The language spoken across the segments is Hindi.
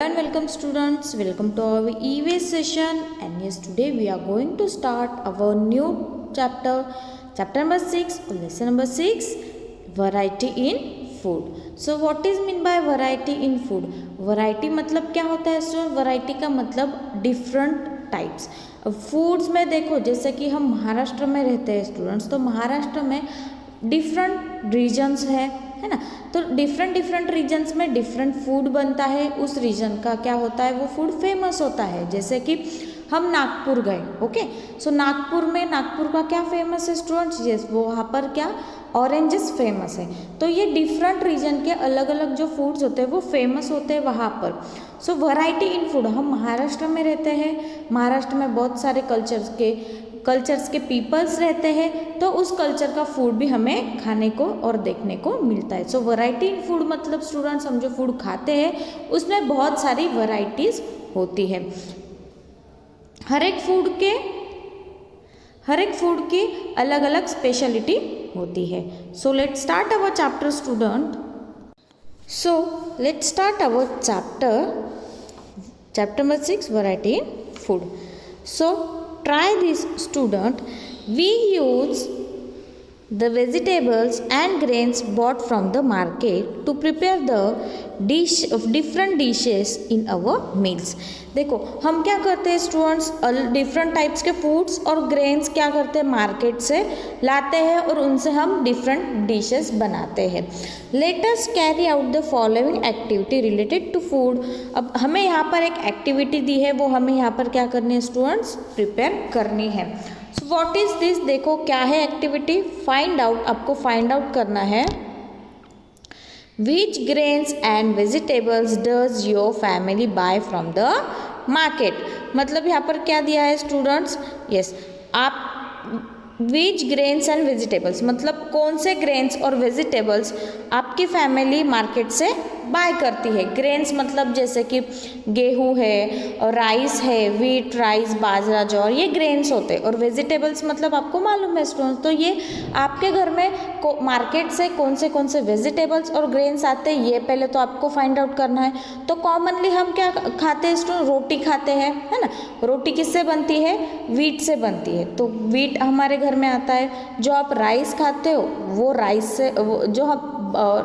And welcome students, welcome to our EVS session, and yes, today we are going to start our new chapter number 6 or lesson number 6, variety in food. So what is mean by variety in food? Variety मतलब क्या होता है स्टूडेंट? variety का मतलब different types. अब फूड्स में देखो, जैसे कि हम महाराष्ट्र में रहते हैं स्टूडेंट्स, तो महाराष्ट्र में डिफरेंट रीजन्स है ना, तो डिफरेंट रीजन्स में डिफरेंट फूड बनता है। उस रीजन का क्या होता है, वो फूड फेमस होता है। जैसे कि हम नागपुर गए, ओके, सो नागपुर का क्या फेमस है स्टूडेंट्स? यस, वो वहाँ पर क्या ऑरेंजेस फेमस है। तो ये डिफरेंट रीजन के अलग अलग जो फूड्स होते हैं वो फेमस होते हैं वहाँ पर। सो वैरायटी इन फूड, हम महाराष्ट्र में रहते हैं, महाराष्ट्र में बहुत सारे कल्चर्स के पीपल्स रहते हैं, तो उस कल्चर का फूड भी हमें खाने को और देखने को मिलता है। सो वैरायटी इन फूड मतलब स्टूडेंट्स, हम जो फूड खाते हैं उसमें बहुत सारी वैरायटीज़ होती है। हर एक फूड की अलग अलग स्पेशलिटी होती है। So let's start our chapter student. So let's start our chapter number 6, variety in food. So try this student. We use the vegetables and grains bought from the market to prepare the dish of different dishes in our meals. देखो हम क्या करते हैं स्टूडेंट्स, डिफरेंट टाइप्स के फूड्स और ग्रेन्स क्या करते हैं, मार्केट से लाते हैं और उनसे हम डिफरेंट डिशेस बनाते हैं। Let us carry out the following activity related to food. अब हमें यहाँ पर एक एक्टिविटी दी है, वो हमें यहाँ पर क्या करनी है स्टूडेंट्स, प्रिपेयर करनी है। सो व्हाट इज दिस, देखो क्या है एक्टिविटी, फाइंड आउट, आपको फाइंड आउट करना है। Which grains and vegetables does your family buy from the market? मतलब यहाँ पर क्या दिया है स्टूडेंट्स, यस, आप विच ग्रेन्स एंड वेजिटेबल्स मतलब कौन से ग्रेन्स और वेजिटेबल्स आपकी फैमिली मार्केट से बाय करती है। ग्रेन्स मतलब जैसे कि गेहूँ है और राइस है, वीट, राइस, बाजरा, जौर, ये ग्रेन्स होते हैं। और वेजिटेबल्स मतलब आपको मालूम है स्टूडेंट्स, तो ये आपके घर में मार्केट से कौन से वेजिटेबल्स और ग्रेन्स आते हैं, ये पहले तो आपको फाइंड आउट करना है। तो कॉमनली हम क्या खाते हैं स्टूडेंट, रोटी खाते हैं, है ना। रोटी किससे बनती है, वीट से बनती है, तो वीट हमारे घर में आता है। जो आप राइस खाते हो वो राइस से, जो आप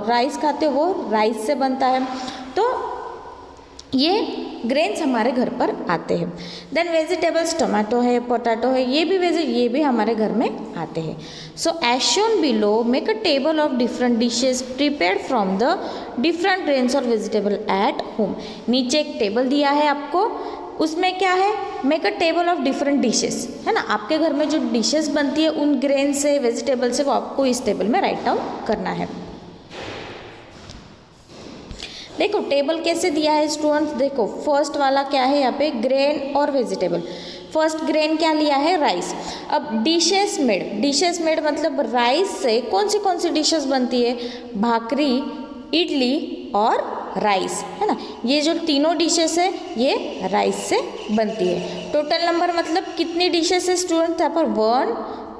राइस खाते हो वो राइस से बनता है। तो ये ग्रेन्स हमारे घर पर आते हैं। देन वेजिटेबल्स, टमाटो है, पोटैटो है, ये भी हमारे घर में आते हैं। So as shown below, make a table of different dishes prepared from the different grains और वेजिटेबल एट होम। नीचे एक टेबल दिया है आपको, उसमें क्या है, make a table of different dishes, है ना। आपके घर में जो डिशेस बनती है उन ग्रेन से, वेजिटेबल से, वो आपको इस टेबल में राइट डाउन करना है। देखो टेबल कैसे दिया है स्टूडेंट्स, देखो फर्स्ट वाला क्या है यहाँ पे, ग्रेन और वेजिटेबल। फर्स्ट ग्रेन क्या लिया है, राइस। अब डिशेस मेड मतलब राइस से कौन सी डिशेस बनती है, भाकरी, इडली और राइस, है ना। ये जो तीनों डिशेस है ये राइस से बनती है। टोटल नंबर मतलब कितनी डिशेस है स्टूडेंट, यहाँ पर 1,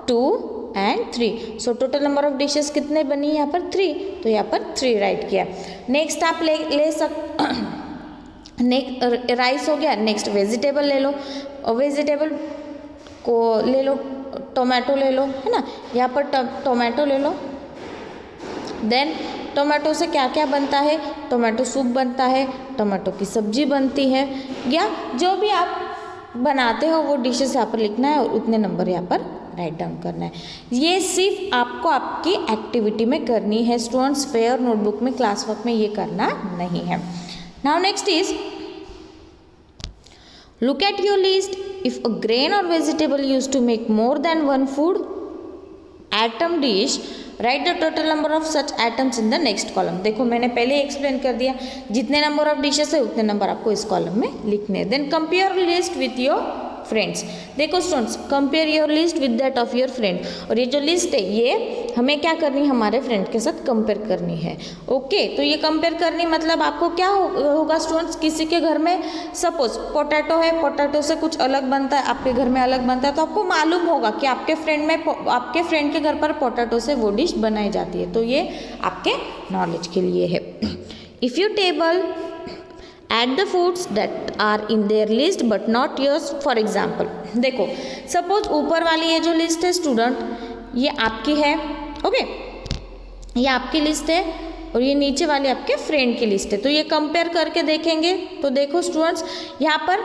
2 and 3। So total number of dishes कितने बनी यहाँ पर 3, तो यहाँ पर 3 राइट किया। नेक्स्ट आप ले राइस हो गया। नेक्स्ट वेजिटेबल ले लो, और वेजिटेबल को ले लो, टोमेटो ले लो, है ना, यहाँ पर टोमेटो ले लो। देन टोमेटो से क्या क्या बनता है, टोमेटो सूप बनता है, टोमेटो की सब्जी बनती है, या जो भी आप बनाते हो वो डिशेस यहाँ पर लिखना है और उतने नंबर यहाँ पर राइट डाउन करना है। ये सिर्फ आपको आपकी एक्टिविटी में करनी है स्टूडेंट्स, फेयर नोटबुक में, क्लास वर्क में ये करना नहीं है। Now next is, look at your list. If a grain or vegetable used to make more than one food atom dish, write the total number of such atoms in the next column. देखो मैंने पहले ही एक्सप्लेन कर दिया, जितने नंबर ऑफ डिशेस है उतने नंबर आपको इस कॉलम में लिखने हैं। Then compare list with your friends. देखो students, compare your list with that of your friend. और ये जो लिस्ट है ये हमें क्या करनी है, हमारे फ्रेंड के साथ कंपेयर करनी है। ओके, तो ये कंपेयर करनी मतलब आपको क्या होगा स्टूडेंट्स, किसी के घर में सपोज पोटैटो है, पोटैटो से कुछ अलग बनता है, आपके घर में अलग बनता है, तो आपको मालूम होगा कि आपके फ्रेंड के घर पर पोटैटो से वो डिश बनाई जाती है। तो ये आपके नॉलेज के लिए है। If you table Add the foods that are in their list but not yours. For example, देखो सपोज ऊपर वाली ये जो लिस्ट है स्टूडेंट, ये आपकी है, ओके, ये आपकी लिस्ट है और ये नीचे वाली आपके फ्रेंड की लिस्ट है। तो ये कंपेयर करके देखेंगे तो देखो स्टूडेंट्स, यहाँ पर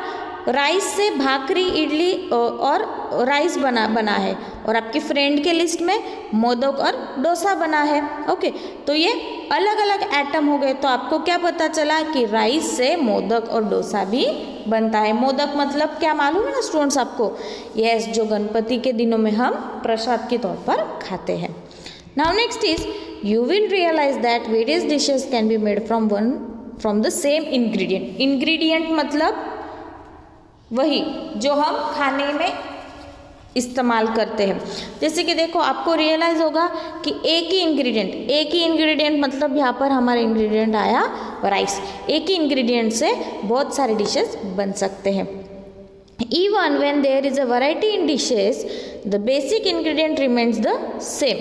राइस से भाकरी, इडली और राइस बना है और आपकी फ्रेंड के लिस्ट में मोदक और डोसा बना है। ओके, तो ये अलग अलग आइटम हो गए। तो आपको क्या पता चला कि राइस से मोदक और डोसा भी बनता है। मोदक मतलब क्या मालूम है ना स्टूडेंट्स आपको? यस, जो गणपति के दिनों में हम प्रसाद के तौर पर खाते हैं। Now next is you will realize that various dishes can be made from the same ingredient. ingredient मतलब वही जो हम खाने में इस्तेमाल करते हैं। जैसे कि देखो आपको रियलाइज़ होगा कि एक ही इंग्रेडिएंट मतलब यहाँ पर हमारा इंग्रेडिएंट आया राइस। एक ही इंग्रेडिएंट से बहुत सारे डिशेस बन सकते हैं। Even when there is a variety in dishes, the basic ingredient remains the same.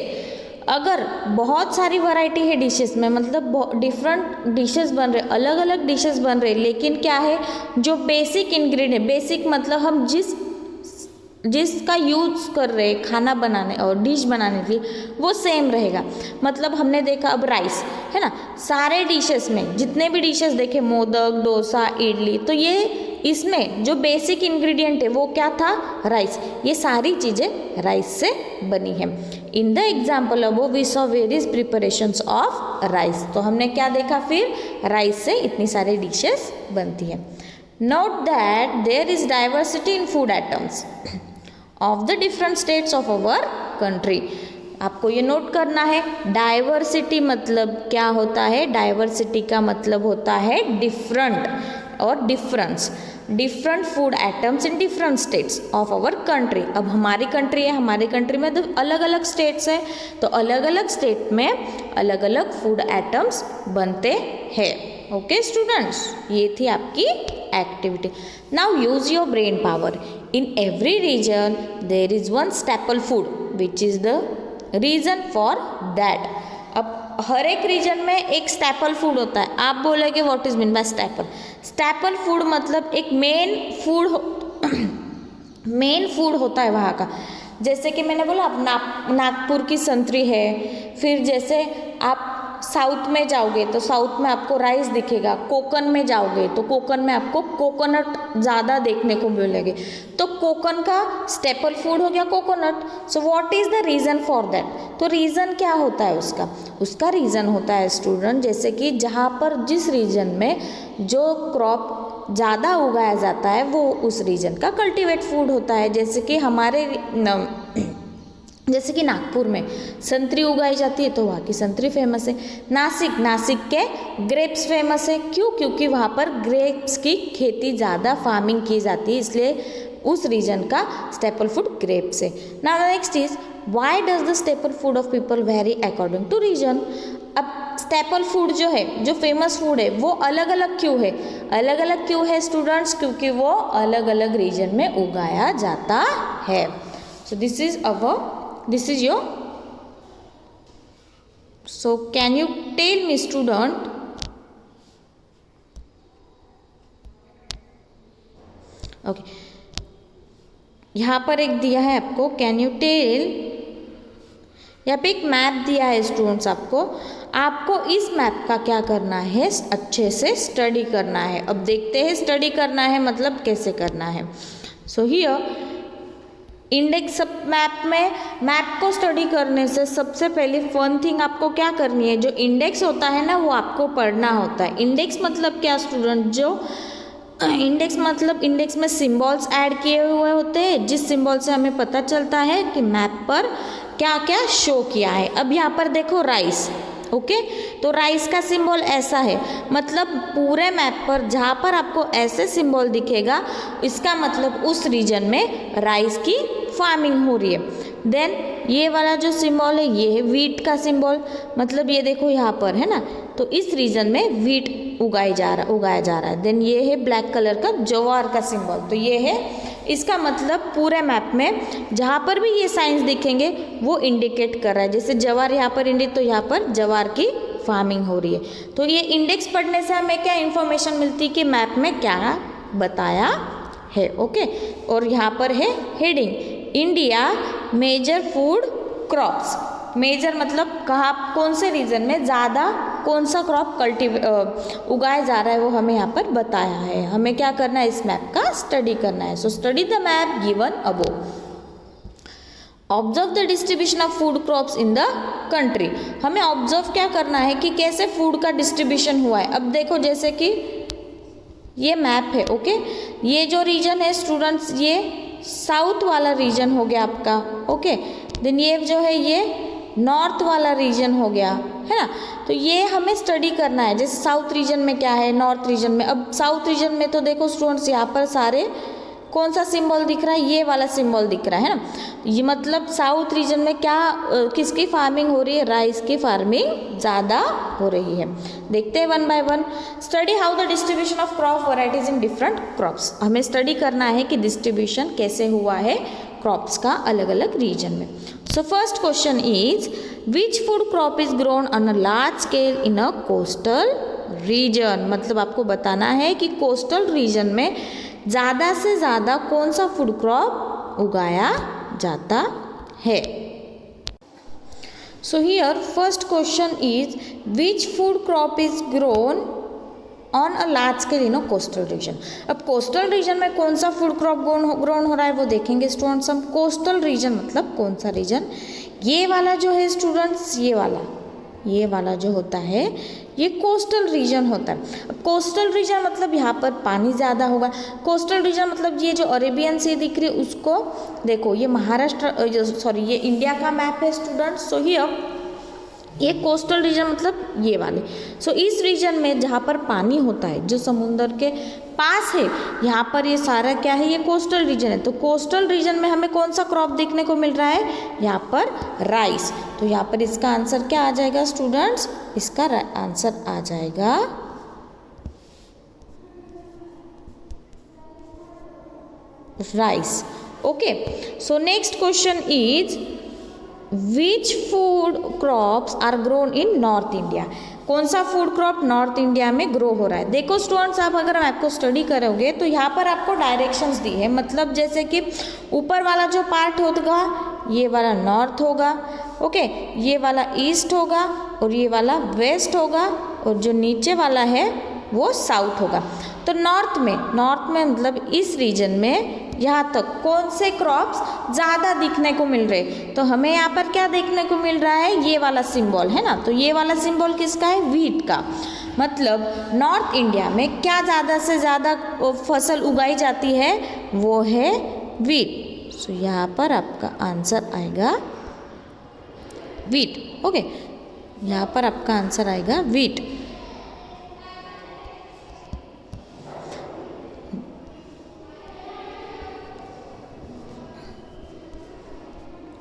अगर बहुत सारी वैरायटी है डिशेस में, मतलब डिफरेंट डिशेस बन रहे, अलग अलग डिशेस बन रहे, लेकिन क्या है जो बेसिक इंग्रेडिएंट, बेसिक मतलब हम जिसका यूज़ कर रहे खाना बनाने और डिश बनाने के लिए वो सेम रहेगा। मतलब हमने देखा अब राइस है ना, सारे डिशेस में जितने भी डिशेस देखे, मोदक, डोसा, इडली, तो ये इसमें जो बेसिक इंग्रेडिएंट है वो क्या था? राइस। ये सारी चीज़ें राइस से बनी है। In the example above we saw various preparations of rice. तो हमने क्या देखा फिर? राइस से इतनी सारी डिशेस बनती है। Note that there is diversity in food items of the different states of our country. आपको ये नोट करना है, डाइवर्सिटी मतलब क्या होता है? डाइवर्सिटी का मतलब होता है डिफरेंट और difference, different food items in different states of our country. अब हमारी कंट्री है, हमारी कंट्री में तो अलग अलग स्टेट्स हैं, तो अलग अलग स्टेट में अलग अलग फूड आइटम्स बनते हैं। ओके स्टूडेंट्स, ये थी आपकी activity. Now use your brain power. In every region there is one staple food which is the reason for that. अब हर एक रीजन में एक स्टेपल फूड होता है। आप बोलोगे what is mean by staple? Staple food मतलब एक मेन फूड होता है वहाँ का। जैसे कि मैंने बोला अब नागपुर की संतरी है, फिर जैसे आप साउथ में जाओगे तो साउथ में आपको राइस दिखेगा, कोकन में जाओगे तो कोकन में आपको कोकोनट ज़्यादा देखने को मिलेंगे। तो कोकन का स्टेपल फूड हो गया coconut. So what is the reason for that? तो रीज़न क्या होता है उसका रीज़न होता है स्टूडेंट, जैसे कि जहाँ पर जिस रीजन में जो क्रॉप ज़्यादा उगाया जाता है वो उस रीजन का कल्टीवेट फूड होता है। जैसे कि नागपुर में संतरी उगाई जाती है तो वहाँ की संतरी फेमस है। नासिक के ग्रेप्स फेमस है। क्यों? क्योंकि वहाँ पर ग्रेप्स की खेती ज़्यादा फार्मिंग की जाती है, इसलिए उस रीजन का स्टेपल फूड ग्रेप्स है। Now next is why does the staple food of people vary according to region. अब स्टेपल फूड जो है, जो फेमस फूड है, वो अलग अलग क्यों है? अलग अलग क्यों है स्टूडेंट्स? क्योंकि वो अलग अलग रीजन में उगाया जाता है। सो this is your, so can you tell me student, okay, यहाँ पर एक दिया है आपको, कैन यू टेल, यहाँ पे एक मैप दिया है स्टूडेंट्स आपको इस मैप का क्या करना है? अच्छे से स्टडी करना है। अब देखते हैं स्टडी करना है मतलब कैसे करना है। सो हियर इंडेक्स मैप को स्टडी करने से सबसे पहले फन थिंग आपको क्या करनी है? जो इंडेक्स होता है ना वो आपको पढ़ना होता है। इंडेक्स मतलब क्या स्टूडेंट? जो इंडेक्स में सिंबल्स ऐड किए हुए होते हैं, जिस सिंबल से हमें पता चलता है कि मैप पर क्या क्या शो किया है। अब यहाँ पर देखो राइस, ओके, तो राइस का सिंबल ऐसा है, मतलब पूरे मैप पर जहाँ पर आपको ऐसे सिंबल दिखेगा इसका मतलब उस रीजन में राइस की फार्मिंग हो रही है। देन ये वाला जो सिंबल है ये है वीट का सिंबल, मतलब ये देखो यहाँ पर है ना, तो इस रीजन में वीट उगाया जा रहा है। देन ये है ब्लैक कलर का ज्वार का सिंबल, तो ये है, इसका मतलब पूरे मैप में जहाँ पर भी ये साइंस दिखेंगे वो इंडिकेट कर रहा है। जैसे ज्वार यहाँ पर इंडिकेट, तो यहाँ पर ज्वार की फार्मिंग हो रही है। तो ये इंडेक्स पढ़ने से हमें क्या इन्फॉर्मेशन मिलती है कि मैप में क्या बताया है। ओके, और यहाँ पर है heading, India major food crops. Major मतलब कहाँ, कौन से रीजन में ज़्यादा कौन सा क्रॉप उगाया जा रहा है वो हमें यहाँ पर बताया है। हमें क्या करना है, इस मैप का स्टडी करना है। So study the map given above. Observe the distribution of food crops in the country. हमें ऑब्जर्व क्या करना है कि कैसे फूड का डिस्ट्रीब्यूशन हुआ है। अब देखो जैसे कि ये मैप है, ओके, ये जो रीजन है स्टूडेंट्स, ये साउथ वाला रीजन हो गया आपका, ओके। देन ये जो है ये नॉर्थ वाला रीजन हो गया, है ना। तो ये हमें स्टडी करना है, जैसे साउथ रीजन में क्या है, नॉर्थ रीजन में। अब साउथ रीजन में तो देखो स्टूडेंट्स यहाँ पर सारे कौन सा सिंबल दिख रहा है, ये वाला सिंबल दिख रहा है ना। ये मतलब साउथ रीजन में क्या किसकी फार्मिंग हो रही है, राइस की फार्मिंग ज़्यादा हो रही है। देखते हैं one by one. Study how the distribution of crop varieties in different crops. हमें स्टडी करना है कि डिस्ट्रीब्यूशन कैसे हुआ है क्रॉप्स का अलग अलग रीजन में। So first question is which food crop is grown on a large scale in a coastal region. मतलब आपको बताना है कि कोस्टल रीजन में ज़्यादा से ज़्यादा कौन सा फूड क्रॉप उगाया जाता है। So here first question is which food crop is grown on a large scale in a coastal region. अब कोस्टल रीजन में कौन सा फूड क्रॉप ग्रोन हो रहा है वो देखेंगे स्टूडेंट्स हम। कोस्टल रीजन मतलब कौन सा रीजन, ये वाला जो है स्टूडेंट्स, ये वाला जो होता है ये कोस्टल रीजन होता है। अब कोस्टल रीजन मतलब यहाँ पर पानी ज़्यादा होगा। कोस्टल रीजन मतलब ये जो अरेबियन सी दिख रही है उसको देखो, ये महाराष्ट्र सॉरी ये इंडिया का मैप है स्टूडेंट्स। सो हियर ये कोस्टल रीजन मतलब ये वाले। सो इस रीजन में जहाँ पर पानी होता है, जो समुंदर के पास है, यहाँ पर ये सारा क्या है, ये कोस्टल रीजन है। तो कोस्टल रीजन में हमें कौन सा क्रॉप देखने को मिल रहा है, यहाँ पर राइस। तो यहाँ पर इसका आंसर क्या आ जाएगा स्टूडेंट्स, इसका आंसर आ जाएगा rice. Okay, so next question is which food crops are grown in north India. कौन सा फूड क्रॉप नॉर्थ इंडिया में ग्रो हो रहा है। देखो स्टूडेंट्स, आप अगर मैप को स्टडी करोगे तो यहाँ पर आपको डायरेक्शंस दी है। मतलब जैसे कि ऊपर वाला जो पार्ट होगा ये वाला नॉर्थ होगा, ओके, ये वाला ईस्ट होगा और ये वाला वेस्ट होगा, और जो नीचे वाला है वो साउथ होगा। तो नॉर्थ में मतलब इस रीजन में यहाँ तक कौन से क्रॉप्स ज़्यादा दिखने को मिल रहे। तो हमें यहाँ पर क्या देखने को मिल रहा है, ये वाला सिंबल है ना। तो ये वाला सिंबल किसका है, व्हीट का। मतलब नॉर्थ इंडिया में क्या ज़्यादा से ज़्यादा फसल उगाई जाती है, वो है व्हीट। सो यहाँ पर आपका आंसर आएगा व्हीट। ओके, यहाँ पर आपका आंसर आएगा व्हीट।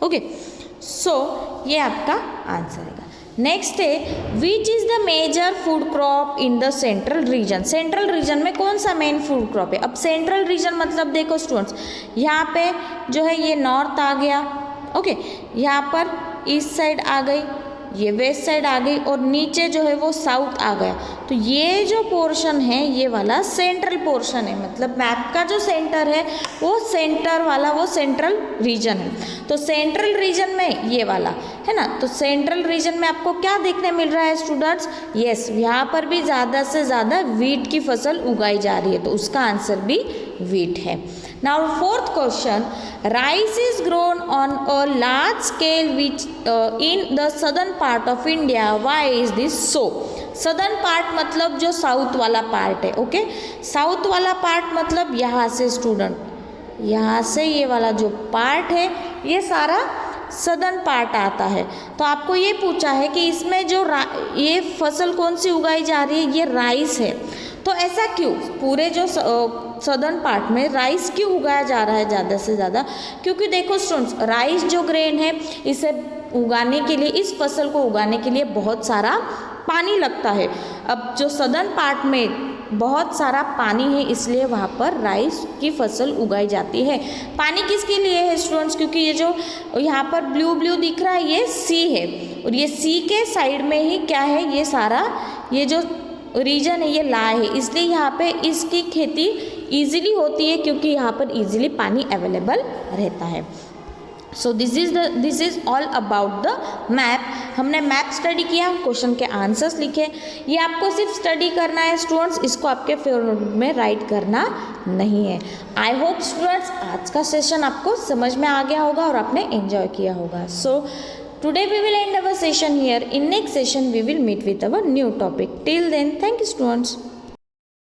ओके, सो ये आपका आंसर आएगा। नेक्स्ट है which is the major food crop in the central region. Central region में कौन सा मेन फूड क्रॉप है। अब सेंट्रल रीजन मतलब देखो स्टूडेंट्स, यहाँ पे जो है ये नॉर्थ आ गया, ओके, यहाँ पर ईस्ट साइड आ गई, ये वेस्ट साइड आ गई, और नीचे जो है वो साउथ आ गया। तो ये जो पोर्शन है ये वाला सेंट्रल पोर्शन है। मतलब मैप का जो सेंटर है वो सेंटर वाला वो सेंट्रल रीजन है। तो सेंट्रल रीजन में ये वाला है ना। तो सेंट्रल रीजन में आपको क्या देखने मिल रहा है स्टूडेंट्स, यस, यहाँ पर भी ज़्यादा से ज़्यादा व्हीट की फसल उगाई जा रही है। तो उसका आंसर भी व्हीट है। Now fourth question, rice is grown on a large scale which in the southern part of India, why is this so. Southern part मतलब जो साउथ वाला पार्ट है, ओके, साउथ वाला पार्ट मतलब यहाँ से स्टूडेंट, यहाँ से ये वाला जो पार्ट है ये सारा सदर्न पार्ट आता है। तो आपको ये पूछा है कि इसमें जो ये फसल कौन सी उगाई जा रही है, ये राइस है। तो ऐसा क्यों, पूरे जो सदर्न पार्ट में राइस क्यों उगाया जा रहा है ज़्यादा से ज़्यादा, क्योंकि देखो स्टूडेंट्स, राइस जो ग्रेन है इसे उगाने के लिए, इस फसल को उगाने के लिए बहुत सारा पानी लगता है। अब जो सदर्न पार्ट में बहुत सारा पानी है, इसलिए वहाँ पर राइस की फसल उगाई जाती है। पानी किसके लिए है स्टूडेंट्स? क्योंकि ये जो यहाँ पर ब्लू ब्लू दिख रहा है ये सी है, और ये सी के साइड में ही क्या है, ये सारा ये जो रीजन है ये ला है, इसलिए यहाँ पे इसकी खेती इजीली होती है क्योंकि यहाँ पर इजीली पानी अवेलेबल रहता है। So this is all about the map. हमने मैप स्टडी किया, क्वेश्चन के आंसर्स लिखे। ये आपको सिर्फ स्टडी करना है स्टूडेंट्स, इसको आपके फेवर नोटबुक में राइट करना नहीं है। आई होप स्टूडेंट्स आज का सेशन आपको समझ में आ गया होगा और आपने एंजॉय किया होगा। सो today we will end our session here. In next session we will meet with our new topic. Till then, thank you students.